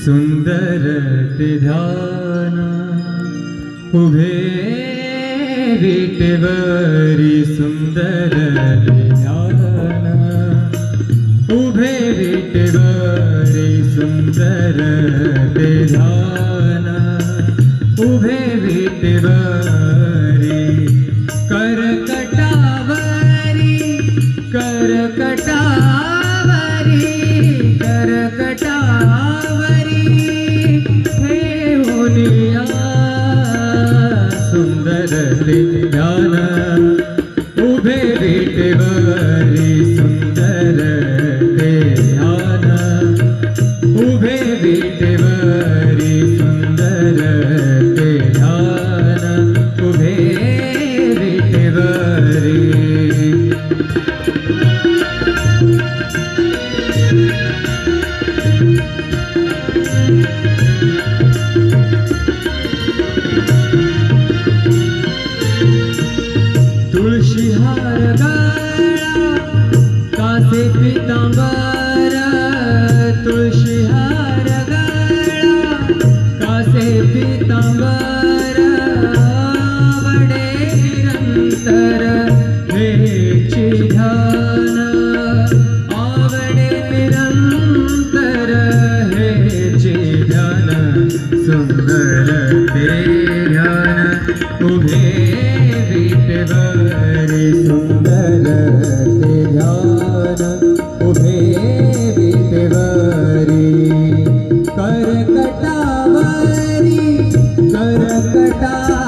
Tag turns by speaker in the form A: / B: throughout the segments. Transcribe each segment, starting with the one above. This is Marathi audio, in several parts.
A: सुंदर ते ध्यान उभे विटेवरी सुंदर ते ध्यान उभे विटेवरी सुंदर ते ध्यान उभे विटेवरी करकटावरी करकटावरी करकटावरी ठेवूनिया सुंदर ते ध्यान उभे विटेवरी सुंदर ते ध्यान उभे विटेवरी सुंदर ते ध्यान उभे विटेवरी तुळशी हार गळा कासे पितांबर तुळशी हार गळा कासे पितांबर आवडे निरंतर हेची ध्यान आवडे निरंतर हेची ध्यान सुंदर ते ध्यान उभे विटेवरी सुंदर ते ध्यान उभे विटेवरी करकटावरी करकटावरी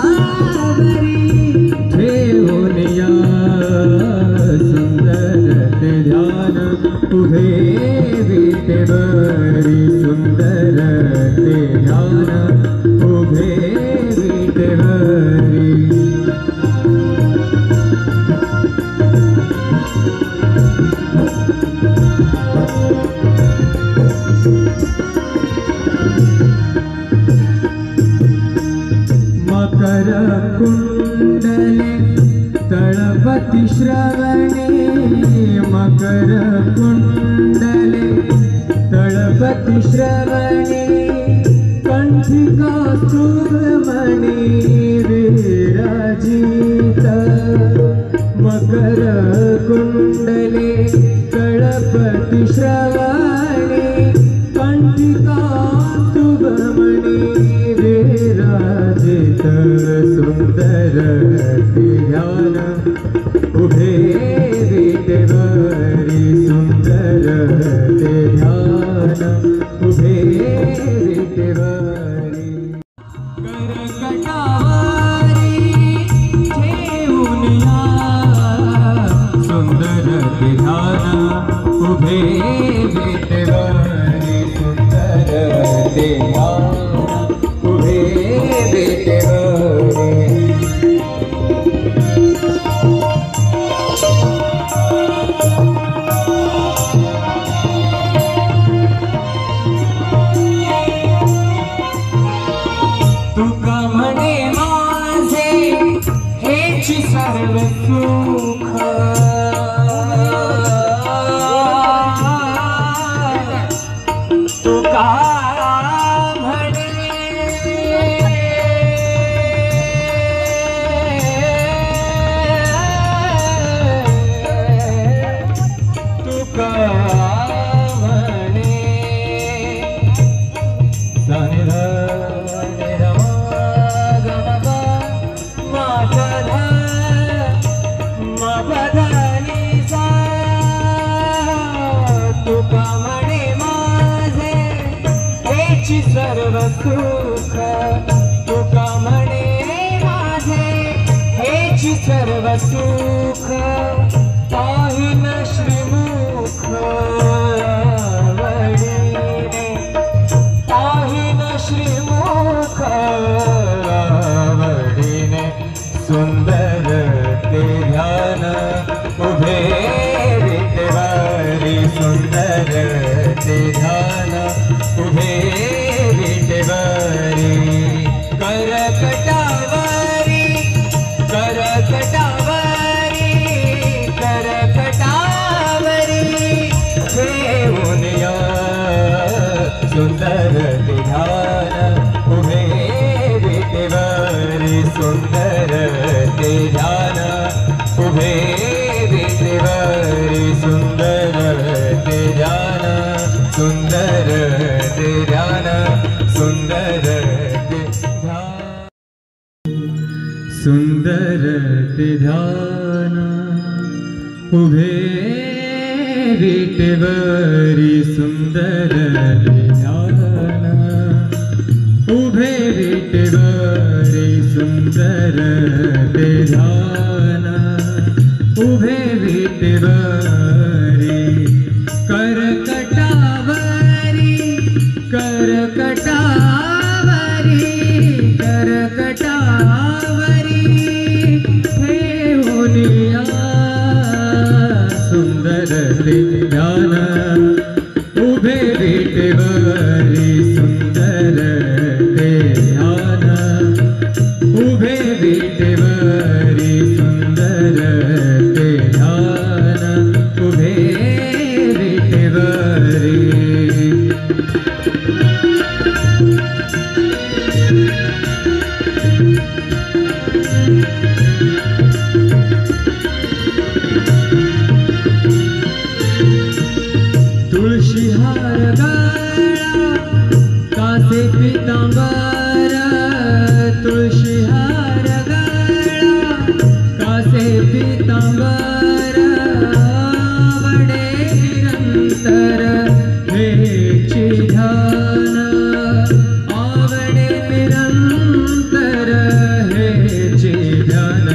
A: ठेवूनिया सुंदर ते ध्यान उभे विटेवरी सुंदर ते ध्यान उभे विटेवरी मकर कुंडले तळपति श्रवणे मकर कुंडले तळपति श्रवणे कंठी कौस्तुभमणि विराजित मकर कुंडले तळपति श्रवणे कंठी कौस्तुभमणि विराजित सुंदर ते ध्यान उभे विटेवरी सुंदर ते ध्यान उभे विटेवरी करकटावरी ठेवूनिया सुंदर ते ध्यान उभे विटेवरी सुंदर ते ध्यान उभे विटेवरी तुका म्हणे माझे हेची सर्व सुख तुका सर्व सुख तुका म्हणे माझे हेची सर्व सुख पाहिन श्रीमुख आवडीने पाहिन श्रीमुख आवडीने सुंदर ते ध्यान उभे विटेवरी सुंदर ते ध्यान उभे विटेवरी करकटावरी करकटावरी करकटावरी ठेवूनिया सुंदर ते सुंदर ते ध्यान उभे विटेवरी सुंदर ते ध्यान सुंदर ते ध्यान सुंदर ते ध्यान सुंदर ते ध्यान उभे विटेवरी सुंदर ते ध्यान उभे विटेवरी सुंदर ते ध्यान उभे विटेवरी करकटावरी करकटावरी करकटावरी ठेवूनिया सुंदर ते ध्यान उभे विटेवरी सुंदर ते ध्यान उभे विटेवरी सुंदर ते ध्यान उभे विटेवरी तुळशी हार गळा कासे पितांबर तुळशी हार गळा कासे पितांबर आवडे निरंतर हेची ध्यान आवडे निरंतर हेची ध्यान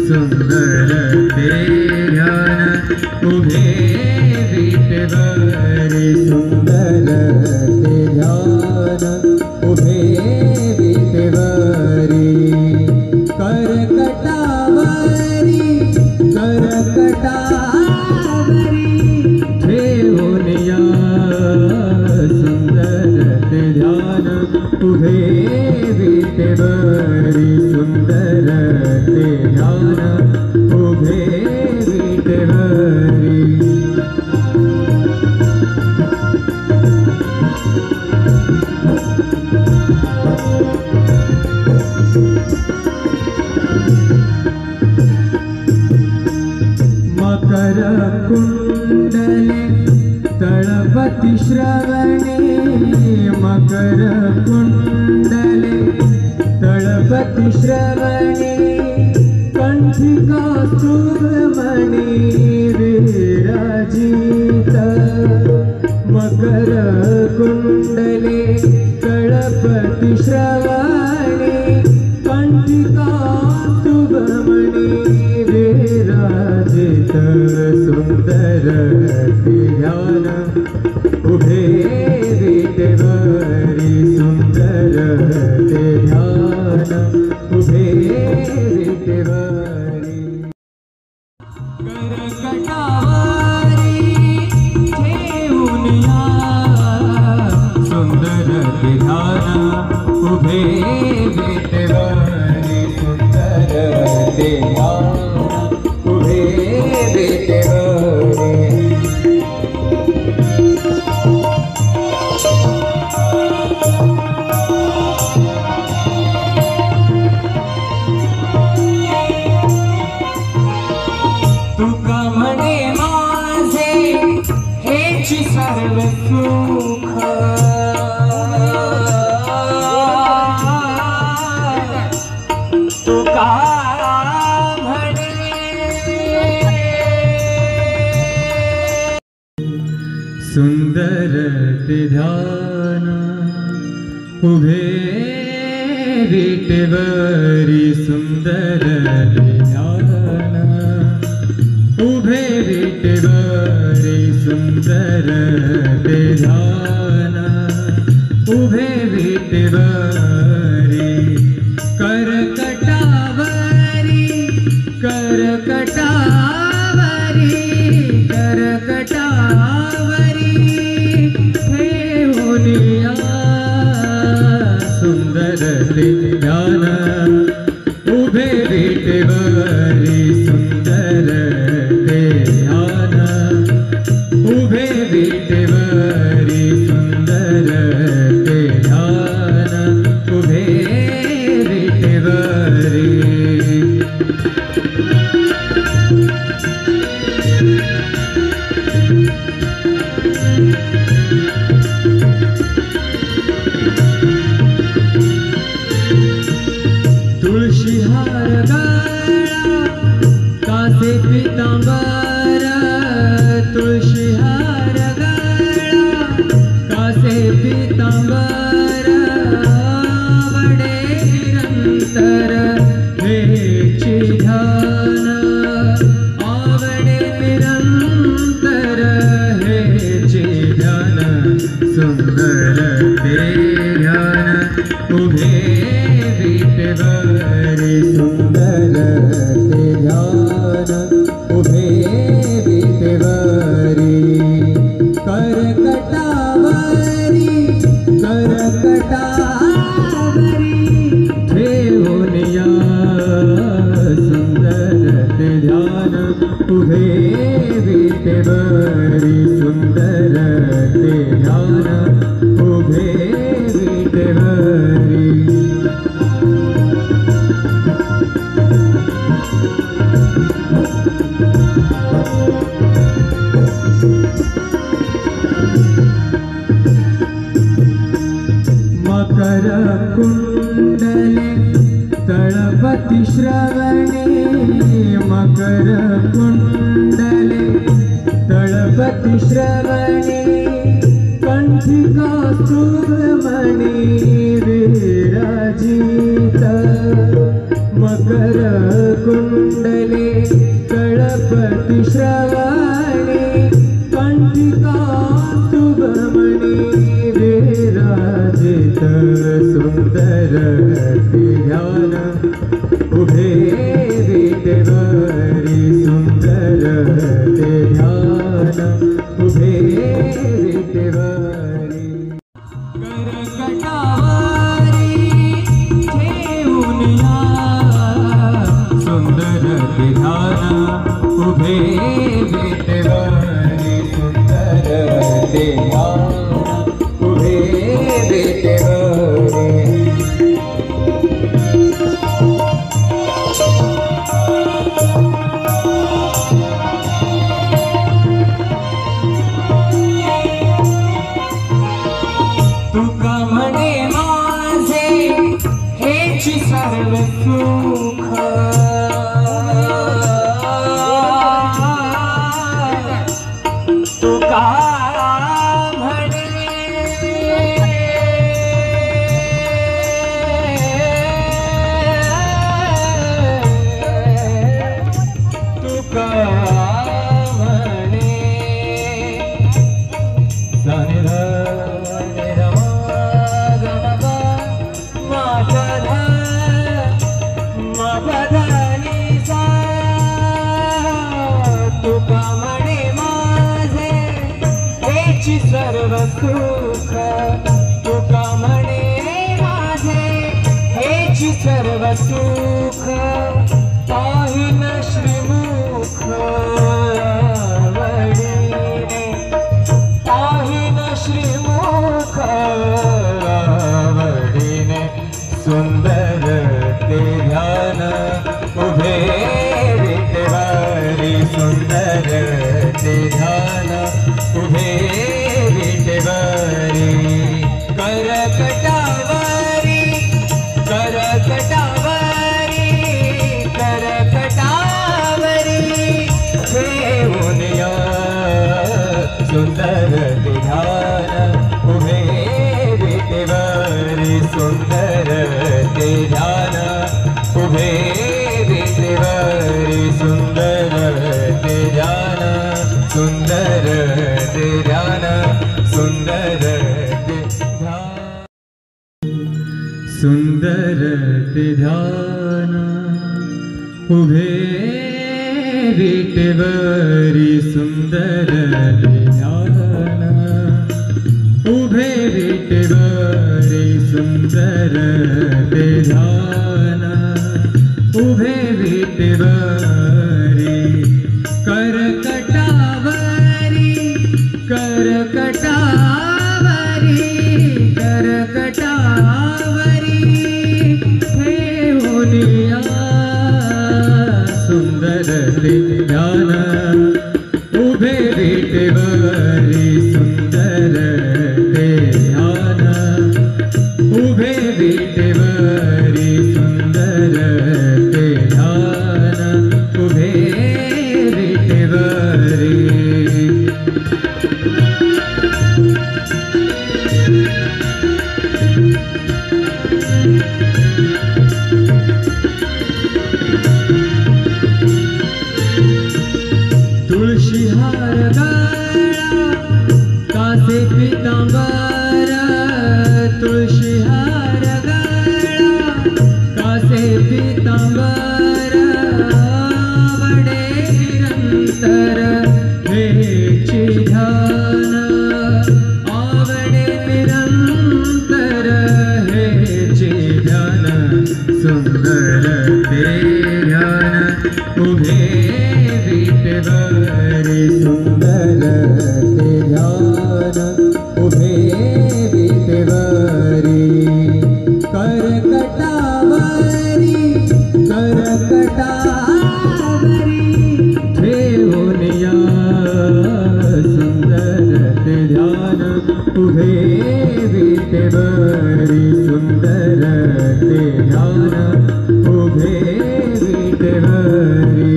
A: सुंदर ते ध्यान उभे विटेवरी सुंदर ते ध्यान उभे विटेवरी करकटावरी करकटावरी ठेवूनिया सुंदर ते ध्यान उभे विटेवरी सुंदर ते ध्यान उभे विटेवरी मकर कुंडले तळपति श्रवणे मकर कुंडले तळपति श्रवणे कंठिका सुमणि विराजित मकर कुंडले तळपति श्रवणे कंठिका सुमणि विराजित सुंदर ते ध्यान उभे विटेवरी सुंदर ते ध्यान उभे विटेवरी करकटावरी ठेवूनिया सुंदर ते ध्यान उभे विटेवरी सुंदर ते ध्यान उभे विटेवरी तुका म्हणे माझे हेची सर्व सुख तुका सुंदर ते ध्यान उभे विटेवरी सुंदर ते ध्यान उभे विटेवरी सुंदर ते ध्यान उभे विटेवरी करकटावरी करकटावरी करकटावरी ठेवूनिया सुंदर ते ध्यान उभे विटेवरी सुंदर ते ध्यान उभे विटेवरी सुंदर ते ध्यान उभे विटेवरी पीतांबर आवडे निरंतर हेची ध्यान आवडे निरंतर हेची ध्यान सुंदर ते ध्यान उभे विटेवरी सुंदर ते ध्यान उभे विटेवरी करकटावरी ठेवून या सुंदर ते ध्यान उभे विटेवरी सुंदर ते ध्यान उभे विटेवरी मकर कुंडले तळपति श्रवणे मकर कुंडले तळपति श्रवणे कंठिका सुमणि विराजित मकर कुंडले तळपति श्रवणे कंठिका सुमणि विराजित सुंदर ते ध्यान उभे विटेवरी सुंदर ते ध्यान उभे विटेवरी करकटावरी ठेवून या सुंदर ते ध्यान उभे विटेवरी सुंदर ते ध्यान उभे विटेवरी तुका म्हणे माझे हेची सर्व सुख तुका म्हणे तुका म्हणे तुका म्हणे माझे हेची सर्व सुख तुका म्हणे माझे हेची सर्व सुख पाहिन श्रीमुख आवडीने पाहिन श्रीमुख आवडीने सुंदर ते ध्यान उभे विटेवरी सुंदर ते ध्यान उभे विटेवरी करकटावरी करकटावरी करकटावरी ठेवून या सुंदर ते ध्यान उभे विटेवरी सुंदर ते ध्यान उभे विटेवरी सुंदर ते ध्यान सुंदर ते ध्यान सुंदर ते ध्यान सुंदर ते ध्यान उभे विटेवरी सुंदर ते ध्यान उभे विटेवरी सुंदर ते ध्यान उभे विटेवरी करकटावरी करकटावरी करकटावरी ठेवून या सुंदर ते ध्यान उभे विटेवरी सुंदर ते ध्यान उभे विटेवरी सुंदर ते ध्यान उभे विटेवरी तुळशी हार गळा कासे पितांबर, तुळशी हार गळा कासे पितांबर, आवडे निरंतर हेची ध्यान, आवडे निरंतर हेची ध्यान, सुंदर ते ध्यान उभे विटेवरी, सुंदर ते ध्यान उभे विटेवरी, करकटावरी करकटावरी ठेवून या, सुंदर ते ध्यान उभे विटेवरी, सुंदर ते ध्यान उभे विटेवरी.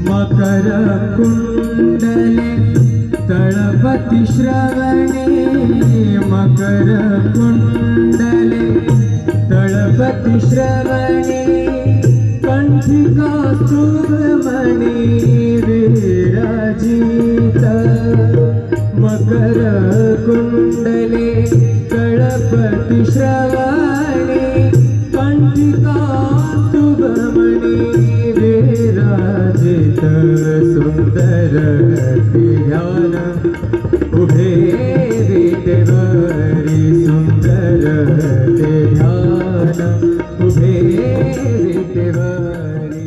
A: मकर कुंडले तळपति श्रवणे, मकर कुंडले तळपति श्रवणे, कंठी कौस्तुभमणि विराजित, मकर कुंडले तळपति श्रवणे, कंठी कौस्तुभमणि विराजित, सुंदर ते ध्यान उभे विटेवरी, सुंदर ते ध्यान उभे विटेवरी.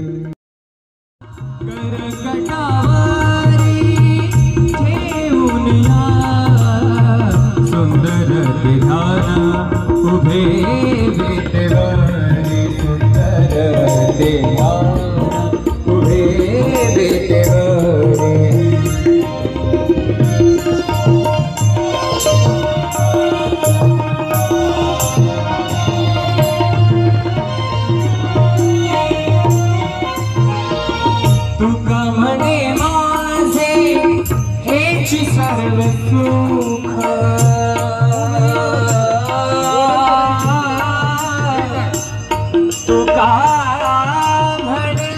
A: करकटावरी ठेवून या, सुंदर ते ध्यान उभे विटेवरी, सुंदर ते ध्यान उभे विटेवरी. तुका म्हणे माझे हेची सर्व सुख, तुका म्हणे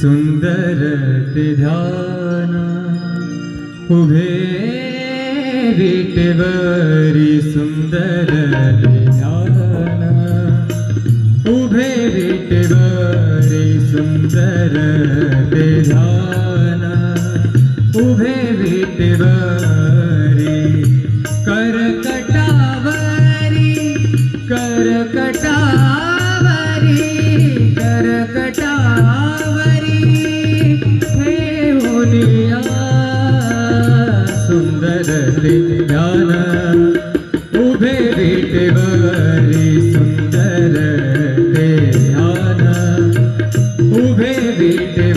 A: सुंदर ते ध्यान उभे विटेवरी, सुंदर ते ध्यान उभे विटेवरी, सुंदर ते ध्यान उभे विटेवरी. करकटावरी करकटावरी करकटावरी ठेवून या, सुंदर ते ध्यान उभे विटेवरी, सुंदर ते ध्यान उभे विटेवरी.